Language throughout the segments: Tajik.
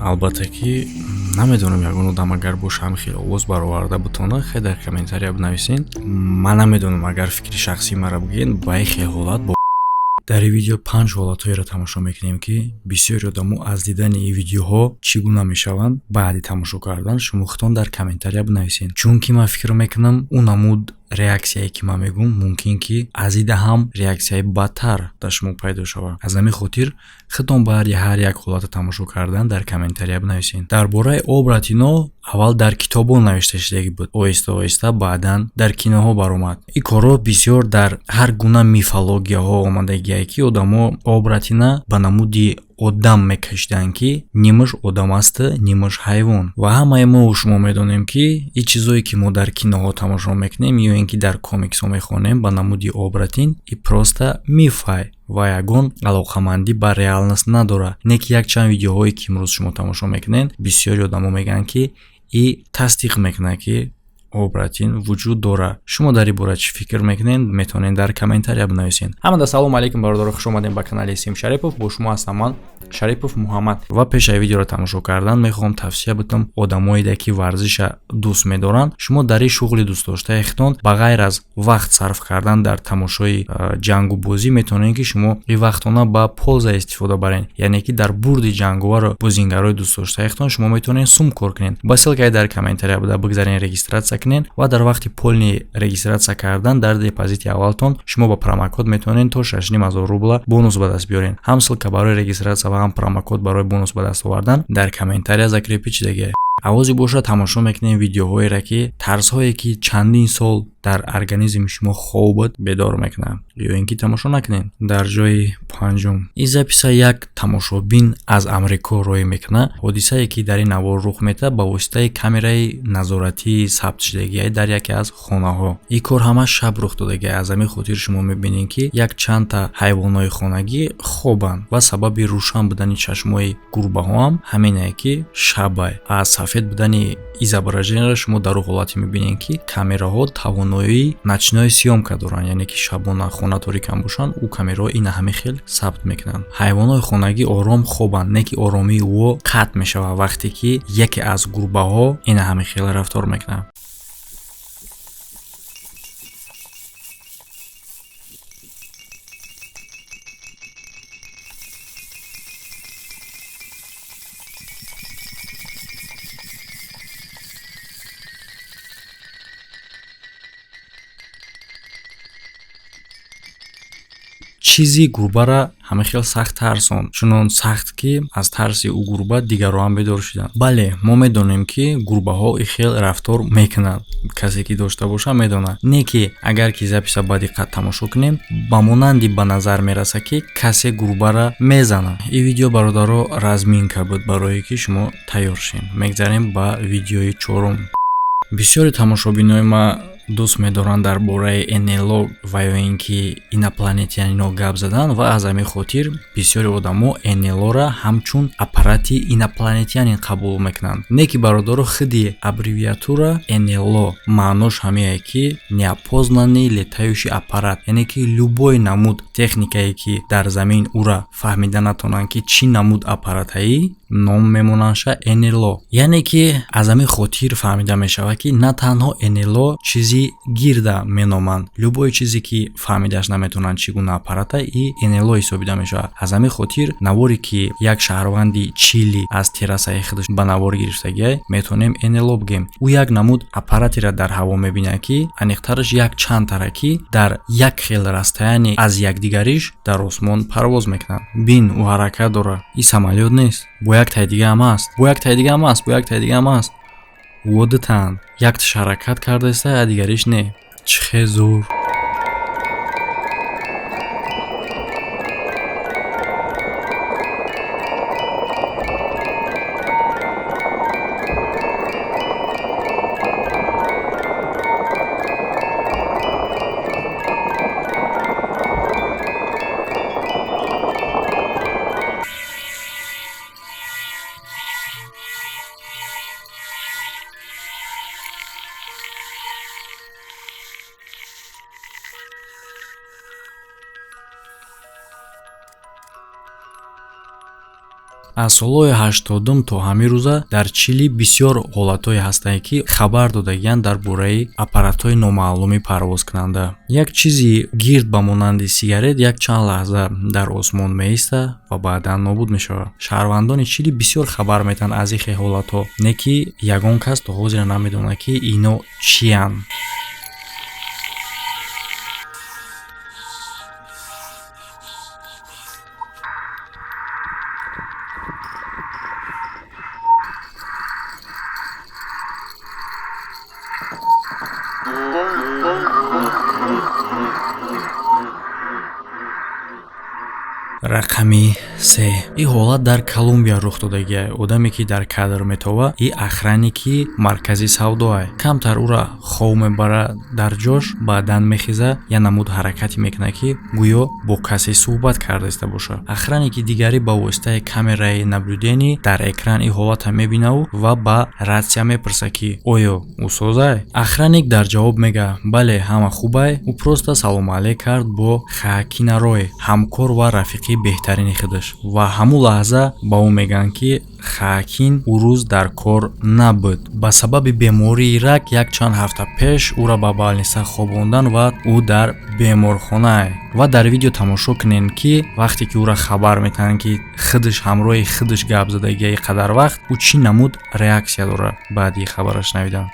албатта ки намедонам ягон одам агар бо шамхил овоз бароварда бутона, хе дар комментария бинависин. Ман намедонам агар фикри шахсии маро бигӯед ба ин хел ҳолат бо дар ин видео 5 ҳолатҳоеро тамошо мекунем ки бисёри одамо аз дидани ин видеоҳо чӣ гуна мешаванд. баъди тамошо кардан шумохтон дар комментария бинависен, чунки ман фикр мекунам он намуд реаксияе ки ман мегӯм мумкин ки аз ида ҳам реаксияи бадтар дар шумо пайдо шавад. аз ҳамин хотир хитон баъди ҳар як ҳолата тамошо кардан дар комментария бинависен. дар бораи обратино аввал дар китобон навишта шудагӣ буд, оҳиста оҳиста баъдан дар киноҳо баромад. ин корро бисёр дар ҳар гуна мифологияҳо омадагие ки одамо обратина ба намуди одам мекашиданд ки нимаш одам аст, нимаш ҳайвон. ва ҳамаи мо шумо медонем ки ин чизое ки мо дар киноҳо тамошо мекунем ё ин ки дар комиксҳо мехонем ба намуди обратин, ин просто мифай ва ягон алоқамандӣ ба реалност надорад. не ки якчанд видеоҳое ки имрӯз шумо тамошо мекунед, бисёри одамо мегӯянд ки ин тасдиқ мекунад ки обратин вуҷуд дорад. шумо дар ин бора чӣ фикр мекунед? метавонед дар комментария бинависед. ҳамада салому алейкум бародаро, хушомадед ба канали Сим Шарипов. бо шумо ҳастам ман Шарипов Муҳаммад. ва пеш аз видеоро тамошо кардан мехоҳам тавсия битам одамоеде ки варзиша дӯст медоранд. шумо дар ин шуғли дӯстдоштаятон ба ғайр аз вақт сарф кардан дар тамошои ҷангу бозӣ метавонед ки шумо ин вақтона ба полза истифода баред, яъне ки дар бурди ҷангуваро бозингарои дӯстдоштаятон шумо метавонед сум кор кунед. ба ссилкаи дар комментария буда бигзаред, регистратсия кунед ва дар вақти полни регистратсия кардан дар депозити аввалтон шумо ба промокод метавонед то 6500 рубла бонус ба даст биёред. ҳам ссилка барои регистратсия ва ҳам промокод барои бонус ба даст овардан дар комментария закрепичидагӣ. авози боша тамошо мекунем видеоҳоеро ки тарсҳое ки чандин сол дар организми шумо хобат бедор мекунад, ё ин ки тамошо накунед. дар ҷои панҷум, ин записа як тамошобин аз Амрико роӣ мекунад. ҳодисае ки дар ин навор рух метавад ба воситаи камераи назоратии сабт шудагӣ дар яке аз хонаҳо. ин кор ҳама шаб рух додагӣ. аз ҳамин хотир шумо мебинед ки як чандта ҳайвонои хонагӣ хобанд ва сабаби рӯшан будани чашмои гурбаҳо ҳам ҳамине ки шабай. аз сафед будани изображенияро шумо дар ҳолате мебинед ки камераҳо тавоноии начинои съёмка доранд, яъне ки шабона хона торикам бошанд, у камераҳо ина ҳамин хел сабт мекунанд. ҳайвонои хонагӣ ором хобанд, не ки оромии ӯ қатъ мешавад вақте ки яке аз гурбаҳо ина ҳамин хел рафтор мекунад. чизи гурбара ҳамин хел сахт тарсонд, чунон сахт ки аз тарси ӯ гурба дигарро ҳам бедор шуданд. бале, мо медонем ки гурбаҳо ин хел рафтор мекунанд. касе ки дошта боша медонад. не ки агар ки записа ба диққат тамошо кунем, ба монанди ба назар мерасад ки касе гурбара мезанад. ин видео бародаро разминка буд барое ки шумо тайёр шед. мегзарем ба видеои чорум. бисёри тамошобинои ма дӯст медоранд дар бораи НЛО ва ё ин ки инопланетянино гап задан ва аз ҳамин хотир бисёри одамо НЛО-ра ҳамчун аппарати инопланетянин қабул мекунанд. не ки бародаро хиди аббревиатура НЛО маънош ҳамие ки неопознанный летающий аппарат, яъне ки любой намуд техникае ки дар замин ура фаҳмида натонанд ки чӣ намуд аппаратаи ном мемонанша НЛО. яъне ки аз ҳамин хотир фаҳмида мешавад ки на танҳо НЛО чизи гирда меноманд. любой чизе ки фаҳмидаш наметонанд чӣ гуна аппарата, и НЛО ҳисобида мешавад. аз ҳамин хотир наворе ки як шаҳрванди Чили аз террасаи худаш ба навор гирифтагиай метавонем НЛО бигем. ӯ як намуд аппаратеро дар ҳаво мебинад ки аниқтараш як чанд тараки дар як хел расстояние аз якдигариш дар осмон парвоз мекунанд. бин ӯ ҳаракат дорад. ин самолёт нест, бо яктаи дига ҳам аст, бо яктаи дига ҳам аст, бо яктаи дига ҳам аст. водитанд якташ ҳаракат кардаиста, а дигариш не. чӣ хезур. аз солҳои 80 то ҳамин рӯза дар Чили бисёр ҳолатҳое ҳастанд ки хабар додагиянд дар бораи аппаратҳои номаълуми парвозкунанда. Як чизи гирд ба монанди сигарет як чанд лаҳза дар осмон меиста ва баъдан нобуд мешавад. Шаҳрвандони Чили бисёр хабар метаҳанд аз ин ҳолатҳо, не ки ягон кас то ҳозир намедонад ки ино чиянд. рақами 3. ин ҳолат дар Колумбия рух додагия. Одаме ки дар кадр метова ин охранники маркази савдоа. Камтар ура хов мебара дар ҷош, баъдан мехиза я намуд ҳаракате мекунад ки гӯё бо касе суҳбат кардаиста бошад. Охранники дигари ба воситаи камераи наблюденӣ дар экран ин ҳолата мебинаву ва ба рация мепурсад ки оё усозай? Охранник дар ҷавоб мега бале ҳама хубай. Ӯ просто салом алейк кард бо Хоакин Рой, ҳамкор ва рафиқи беҳтарини худаш ва ҳамун лаҳза ба ӯ мегӯянд ки Хоакин ӯ рӯз дар кор набуд. Ба сабаби бемории рак як чанд ҳафта пеш ӯро ба балниса хобондан ва ӯ дар беморхона. Ва дар видео тамошо кунем ки вақте ки ӯро хабар метаҳанд ки худаш ҳамроҳи худаш гап задагия ин қадар вақт, ӯ чӣ намуд реаксия дорад баъди хабараш шнавидан.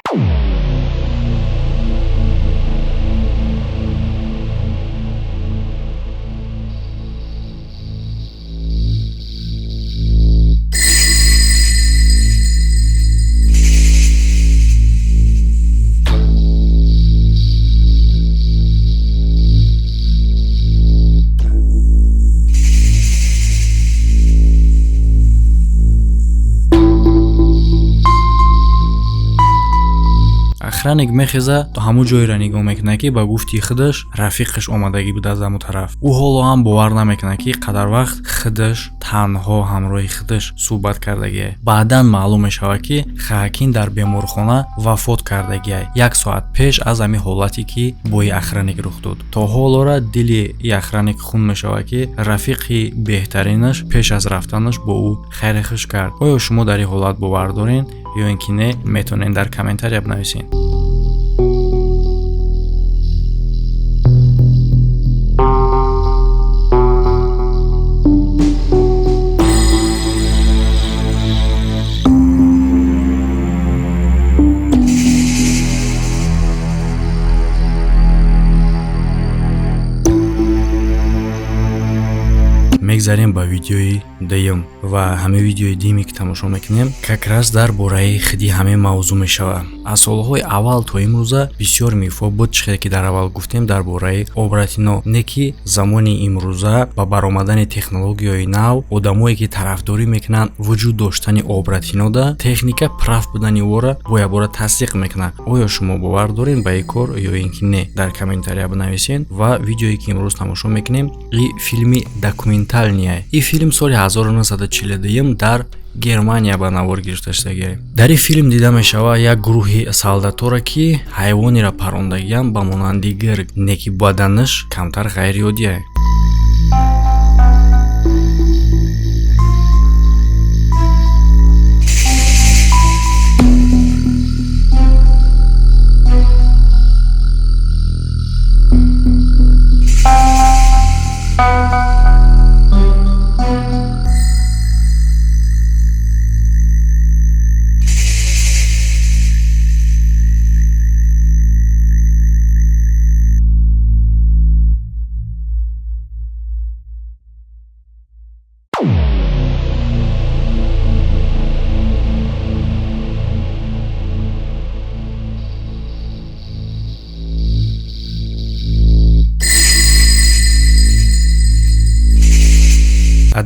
охранник мехеза то ҳамун ҷойро нигоҳ мекунад ки ба гуфти худаш рафиқаш омадагӣ буд аз ҳамун тараф. ӯ ҳоло ҳам бовар намекунад ки қадар вақт худаш танҳо ҳамроҳи худаш суҳбат кардагия. баъдан маълум мешавад ки Хоакин дар беморхона вафот кардагия як соат пеш аз ҳамин ҳолате ки бо ин охранник рух дод. то ҳолора дили ин охранник хун мешавад ки рафиқи беҳтаринаш пеш аз рафтанаш бо ӯ хайри хуш кард. оё шумо дар ин ҳолат бовар доред ё ин ки не? метавонед дар комментария бинависед. мегзарем ба видеои дуюм ва ҳамин видеои дуюме ки тамошо мекунем как раз дар бораи худи ҳамин мавзӯъ мешавад. аз солҳои аввал то имрӯза бисёр мифҳо буд, чизе ки дар аввал гуфтем дар бораи обратино, не ки замони имрӯза ба баромадани технологияҳои нав одамое ки тарафдорӣ мекунанд вуҷуд доштани обратинода техника прав будани ора бо ябора тасдиқ мекунад. оё шумо бовар доред ба ин кор ё ин ки не? дар комментария бинависед. ва видеое ки имрӯз тамошо мекунем ин филми документальния. ин филм соли 1942 дар Германия ба навор гирифта шудагия. дар ин филм дида мешавад як гурӯҳи солдаторо ки ҳайвонеро парондагиянд ба монанди гирг, не ки баданаш камтар ғайриоддия.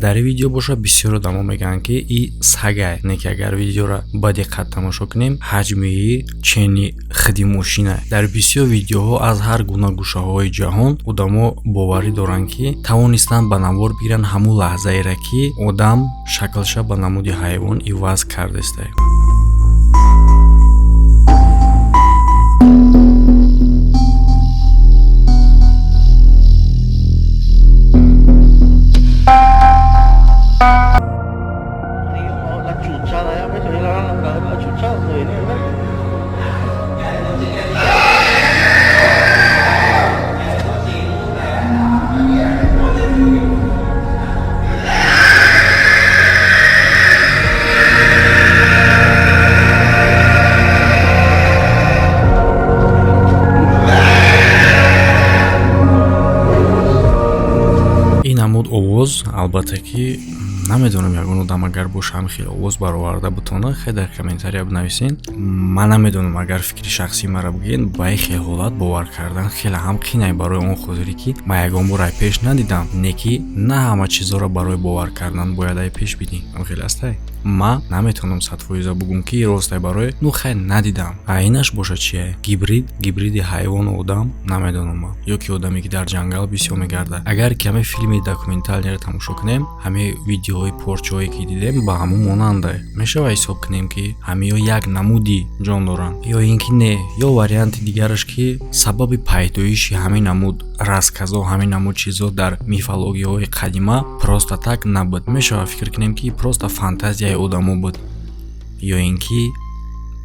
дар видео боша бисёр одамо мегӯянд ки и сагай, не ки агар видеоро ба диққат тамошо кунем ҳаҷми чени худи мошина. дар бисёр видеоҳо аз ҳар гуна гӯшаҳои ҷаҳон одамо боварӣ доранд ки тавонистанд ба навор бигиранд ҳамун лаҳзаеро ки одам шаклша ба намуди ҳайвон иваз кардааст. ин намуд овоз албатта ки намедонам ягон одам агар бош ҳамин овоз бароварда бутона хеле дар комментария бинависен. Ман намедонам агар фикри шахсии мара бигӯен ба ин хел ҳолат бовар кардан хеле ҳам қинай барои он хотире ки ма ягон бор ай пеш надидам. Не ки на ҳама чизоро барои бовар кардан бояд ай пеш бидӣ. Хеле астай ма наметавонам 100% бугум ки ростай барои ну хайр надидам. Айнаш боша чие? Гибриди ҳайвону одам намедонам ма. Ё ки одаме ки дар ҷангал бисёр мегардад. Агар ки ҳамаи филми документалниро тамошо кунем, ҳамаи видеоҳои порчаҳое ки дидем ба ҳамон монанда. Мешава ҳисоб кунем ки ҳамеҳо як намуди ҷон доранд ё ин ки не, ё варианти дигараш ки сабаби пайдоиши ҳамин намуд расказо, ҳамин намуд чизо дар мифологияҳои қадима просто так набуд. Мешава фикр кунем ки просто фантазияи одамо буд ё ин ки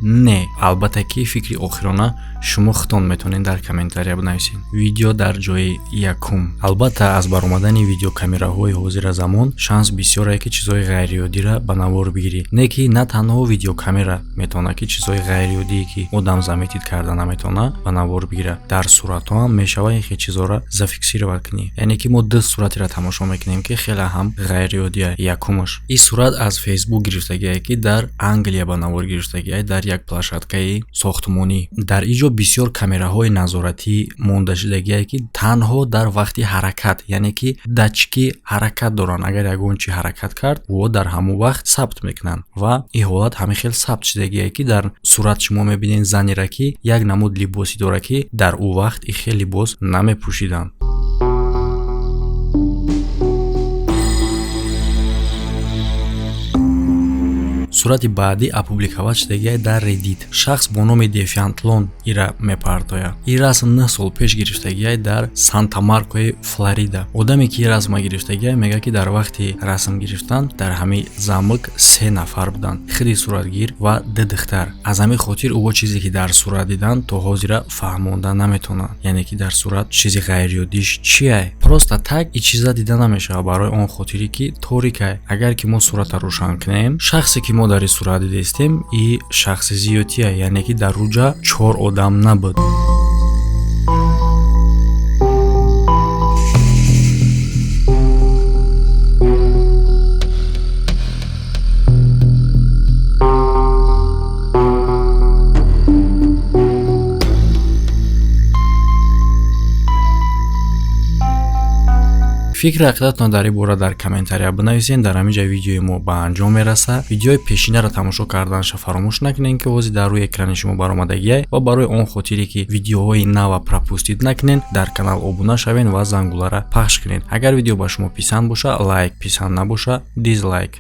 не. Албатта ки фикри охирона шумо худтон метавонед дар комментария бинависед. Видео дар ҷои якум. Албатта аз баромадани видеокамераҳои ҳозира замон шанс бисёре ки чизои ғайриоддиро ба навор бигирӣ. Не ки на танҳо видеокамера метавона ки чизои ғайриоддие ки одам заметид карда наметавона ба навор бигира. Дар суратҳо ҳам мешава ин хел чизоро зафиксировать кунӣ. Яъне ки мо ду суратиро тамошо мекунем ки хеле ҳам ғайриоддия. Якумаш ин сурат аз Facebook гирифтагие ки дар Англия ба навор гирифтагие дар як площадкаи сохтмонӣ. Дар иҷо бисёр камераҳои назоратӣ мондашудагие ки танҳо дар вақти ҳаракат, яъне ки датчики ҳаракат доранд. Агар ягон чи ҳаракат кард, во дар ҳамон вақт сабт мекунанд ва ин ҳолат ҳамин хел сабт шудагие ки дар сурат шумо мебинед занеро ки як намуд либоси дора ки дар ӯ вақт ин хел либос намепӯшиданд. сурати баъдӣ апубликова шудагие дар Reddit. Шахс бо номи Defiantlon ира мепартояд. Ин расм 9 сол пеш гирифтагие дар Санта-Маркои Флорида. Одаме ки ин расма гирифтагие мега ки дар вақти расм гирифтан дар ҳамин замок 3 нафар буданд. худи суратгир ва 2 духтар. Аз ҳамин хотир ӯҳо чизе ки дар сурат дидан то ҳозира фаҳмонда наметавонанд. Яъне ки дар сурат чизи ғайриоддиш чие? Просто так ин чиза дида намешава барои он хотире ки торикай. Агар ки мо суратро рӯшан кунем, шахсе ки мо дар ин сурат дидестем и шахси зиёдтия, яъне ки дар рӯҷа 4 одам набуд. фикри ақидатон дар ин бора дар комментария бинависед. Дар ҳамин ҷа видеои мо ба анҷом мераса. Видеои пешинаро тамошо карданашо фаромӯш накунед ки ҳозир дар рӯи экрани шумо баромадагие ва барои он хотире ки видеоҳои нава пропустид накунед, дар канал обуна шавед ва зангулара пахш кунед. Агар видео ба шумо писанд боша лайк, писанд набоша дизлайк.